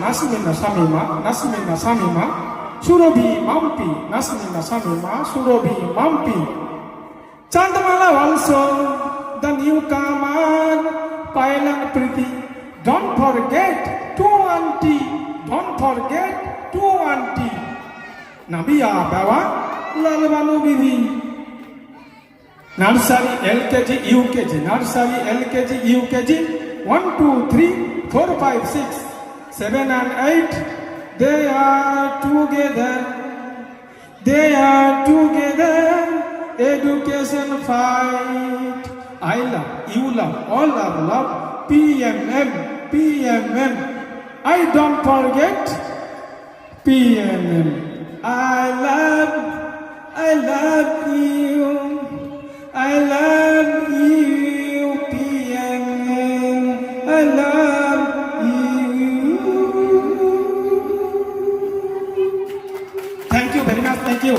Nasmina Samima, Nasmina Samima, Surobi Mampi, Nasmina Samima, Surobi Mampi. Chandamala also, the newcomer, Pailan Priti. Don't forget to auntie, don't forget to auntie. Nabiya Baba, Lalvanu Bibi. Nursery, LKG, UKG, nursery, LKG, UKG, 1, 2, 3, 4, 5, 6, 7 and 8, they are together, education fight, I love, you love, all are love, PMM, I don't forget, PMM, I love you. I love you, PMM. I love you. Thank you very much. Thank you.